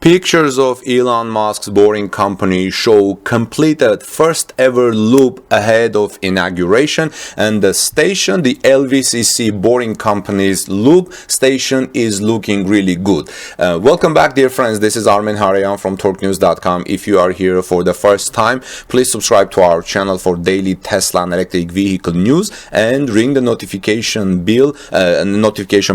Pictures of Elon Musk's Boring Company show completed first ever loop ahead of inauguration, and the station, the LVCC Boring Company's loop station, is looking really good. Welcome back, dear friends. This is Armen Harayan from TorqueNews.com. If you are here for the first time, please subscribe to our channel for daily Tesla and electric vehicle news and ring the notification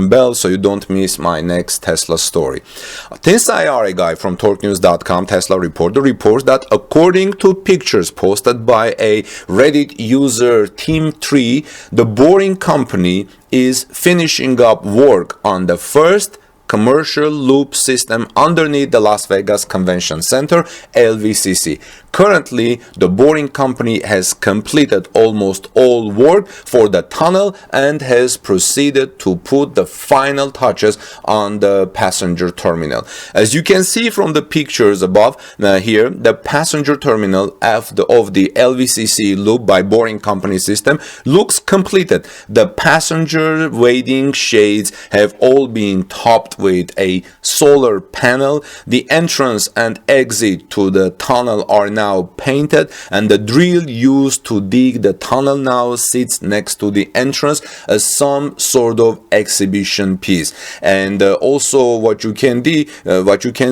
bell so you don't miss my next Tesla story. TimTri guy from TorqueNews.com, Tesla reporter, reports that according to pictures posted by a Reddit user TimTri, the Boring Company is finishing up work on the first commercial loop system underneath the Las Vegas Convention Center, LVCC. Currently, the Boring Company has completed almost all work for the tunnel and has proceeded to put the final touches on the passenger terminal. As you can see from the pictures above here, the passenger terminal of the LVCC Loop by Boring Company system looks completed. The passenger waiting shades have all been topped with a solar panel. The entrance and exit to the tunnel are now painted, and the drill used to dig the tunnel now sits next to the entrance as some sort of exhibition piece. And also what you can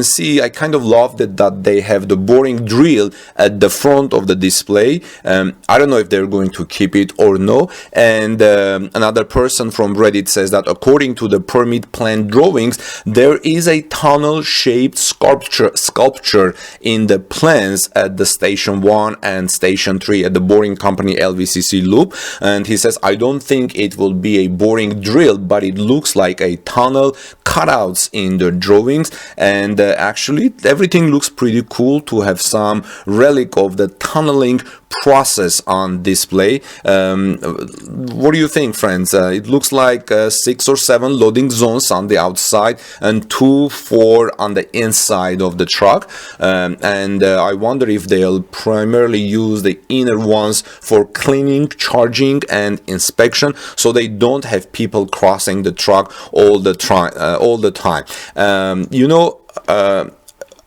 see, I kind of love that they have the boring drill at the front of the display. I don't know if they're going to keep it or no. And another person from Reddit says that according to the permit plan drawings, there is a tunnel shaped sculpture in the plans at the Station 1 and Station 3 at the Boring Company LVCC Loop. And he says, I don't think it will be a boring drill, but it looks like a tunnel cutouts in the drawings. And actually everything looks pretty cool to have some relic of the tunneling process on display. What do you think, friends? It looks like 6 or 7 loading zones on the outside and 2-4 on the inside of the truck. And I wonder if they'll primarily use the inner ones for cleaning, charging, and inspection, so they don't have people crossing the truck all the time.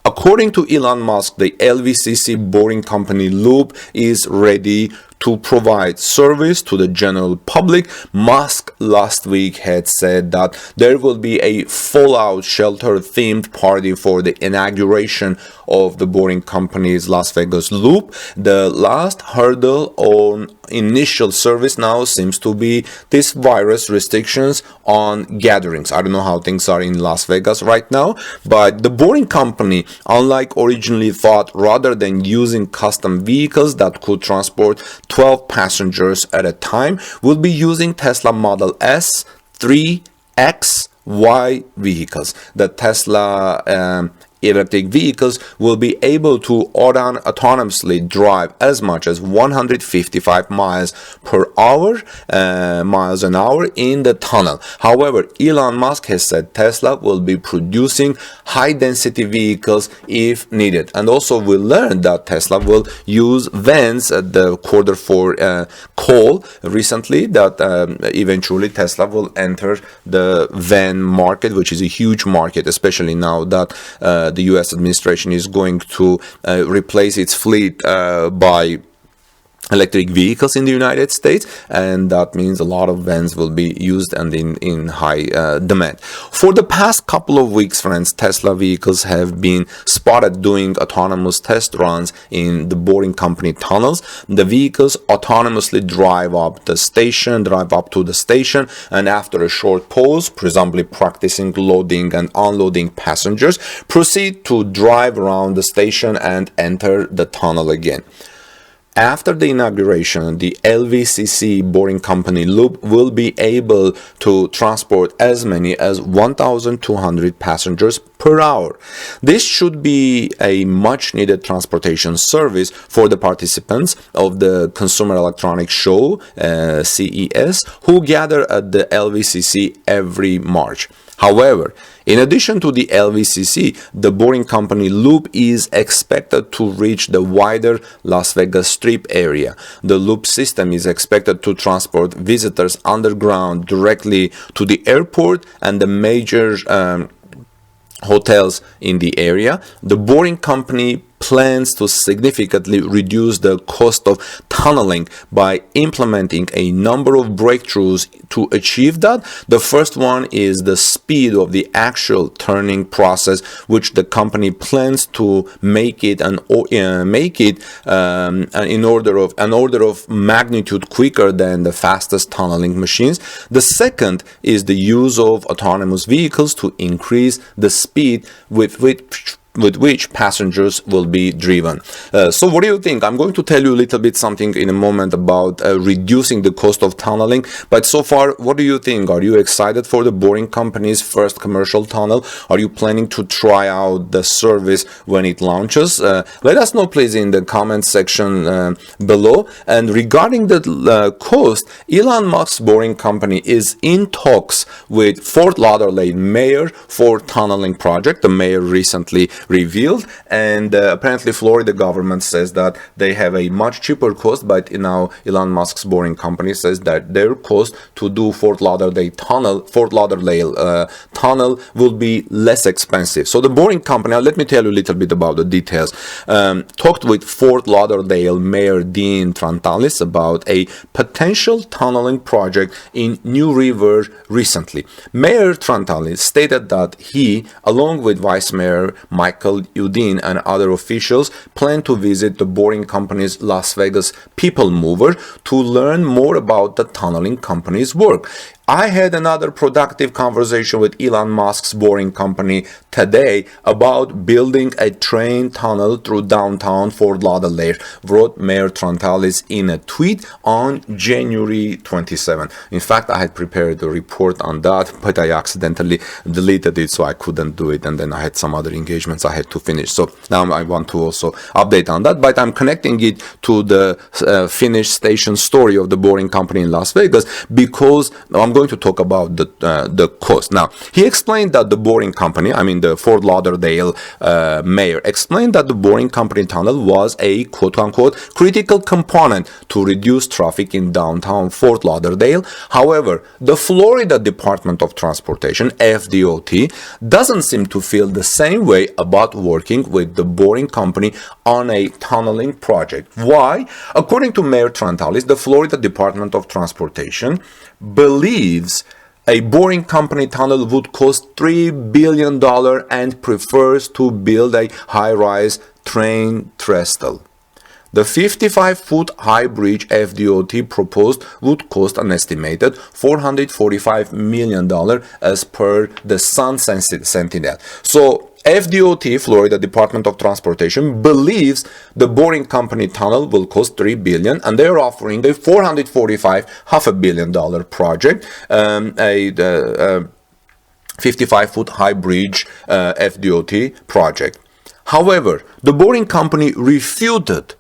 According to Elon Musk, the LVCC Boring Company Loop is ready to provide service to the general public. Musk last week had said that there will be a Fallout Shelter themed party for the inauguration of the Boring Company's Las Vegas Loop. The last hurdle on initial service now seems to be this virus restrictions on gatherings. I don't know how things are in Las Vegas right now, but the Boring Company, unlike originally thought, rather than using custom vehicles that could transport 12 passengers at a time, will be using Tesla Model S, 3, X, Y vehicles. The Tesla electric vehicles will be able to autonomously drive as much as 155 miles an hour in the tunnel. However, Elon Musk has said Tesla will be producing high-density vehicles if needed. And also we learned that Tesla will use vans at the Q4 call recently, that eventually Tesla will enter the van market, which is a huge market, especially now that the US administration is going to replace its fleet by electric vehicles in the United States, and that means a lot of vans will be used and in high demand. For the past couple of weeks, friends, Tesla vehicles have been spotted doing autonomous test runs in the Boring Company tunnels. The vehicles autonomously drive up to the station, and after a short pause, presumably practicing loading and unloading passengers, proceed to drive around the station and enter the tunnel again. After the inauguration, the LVCC Boring Company Loop will be able to transport as many as 1,200 passengers per hour. This should be a much needed transportation service for the participants of the Consumer Electronics Show, CES, who gather at the LVCC every March. However, in addition to the LVCC, the Boring Company Loop is expected to reach the wider Las Vegas Strip area. The loop system is expected to transport visitors underground directly to the airport and the major hotels in the area. The boring company plans to significantly reduce the cost of tunneling by implementing a number of breakthroughs to achieve that. The first one is the speed of the actual turning process, which the company plans to make it an order of magnitude quicker than the fastest tunneling machines. The second is the use of autonomous vehicles to increase the speed with which passengers will be driven. So what do you think? I'm going to tell you a little bit something in a moment about reducing the cost of tunneling, but so far, what do you think? Are you excited for the boring company's first commercial tunnel? Are you planning to try out the service when it launches? Let us know please in the comment section below. And regarding the cost, Elon Musk's boring company is in talks with Fort Lauderdale mayor for tunneling project. The mayor recently revealed, and apparently Florida government says that they have a much cheaper cost, but now Elon Musk's boring company says that their cost to do Fort Lauderdale tunnel will be less expensive. So the boring company, now let me tell you a little bit about the details, talked with Fort Lauderdale Mayor Dean Trantalis about a potential tunneling project in New River recently. Mayor Trantalis stated that he, along with Vice Mayor Michael Udine and other officials, plan to visit the boring company's Las Vegas people mover to learn more about the tunneling company's work. I had another productive conversation with Elon Musk's boring company today about building a train tunnel through downtown Fort Lauderdale, wrote Mayor Trantalis in a tweet on January 27. In fact, I had prepared a report on that, but I accidentally deleted it, so I couldn't do it, and then I had some other engagements I had to finish. So now I want to also update on that, but I'm connecting it to the finished station story of the boring company in Las Vegas because I'm going to talk about the cost. Now, he explained that the boring company, the Fort Lauderdale mayor, explained that the boring company tunnel was a quote-unquote critical component to reduce traffic in downtown Fort Lauderdale. However, the Florida Department of Transportation, FDOT, doesn't seem to feel the same way about working with the boring company on a tunneling project. Why? According to Mayor Trantalis, the Florida Department of Transportation believes a boring company tunnel would cost $3 billion and prefers to build a high-rise train trestle. The 55-foot high bridge FDOT proposed would cost an estimated $445 million as per the Sun Sentinel. So FDOT, Florida Department of Transportation, believes the boring company tunnel will cost $3 billion, and they're offering a $445 million project, a 55-foot high bridge FDOT project. However, the boring company refuted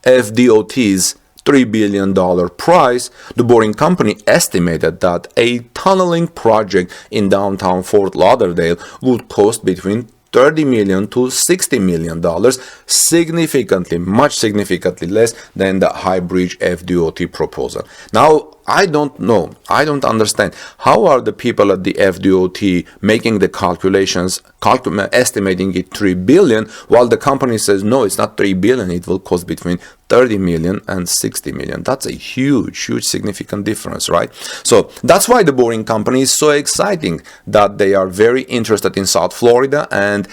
FDOT's $3 billion price. The boring company estimated that a tunneling project in downtown Fort Lauderdale would cost between $30 million to $60 million, significantly less than the high bridge FDOT proposal. Now, I don't know. I don't understand. How are the people at the FDOT making the calculations, estimating it $3 billion, while the company says, no, it's not $3 billion, it will cost between $30 million and $60 million. That's a huge significant difference, right? So that's why the boring company is so exciting that they are very interested in South Florida and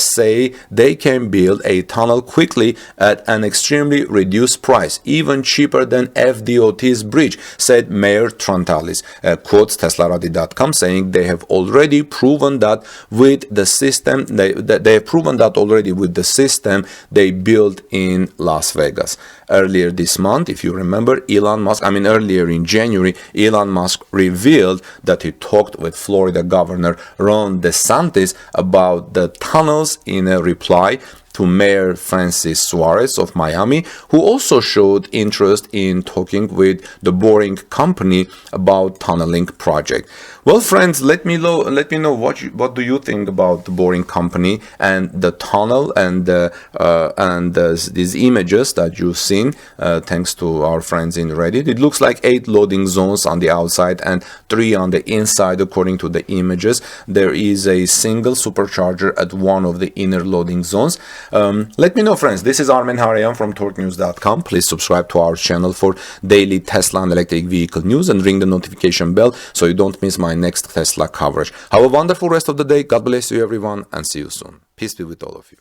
say they can build a tunnel quickly at an extremely reduced price, even cheaper than FDOT's bridge, said Mayor Trantalis. Quotes Teslarati.com saying they have already proven that with the system, they have proven that already with the system they built in Las Vegas. Earlier this month, if you remember, earlier in January, Elon Musk revealed that he talked with Florida Governor Ron DeSantis about the tunnels in a reply to Mayor Francis Suarez of Miami, who also showed interest in talking with the boring company about tunneling project. Well, friends, let me know what do you think about the Boring Company and the tunnel and these images that you've seen thanks to our friends in Reddit. It looks like 8 loading zones on the outside and 3 on the inside according to the images. There is a single supercharger at one of the inner loading zones. Let me know, friends. This is Armen Harayan from torquenews.com. Please subscribe to our channel for daily Tesla and electric vehicle news and ring the notification bell so you don't miss my next Tesla coverage. Have a wonderful rest of the day. God bless you, everyone, and see you soon. Peace be with all of you.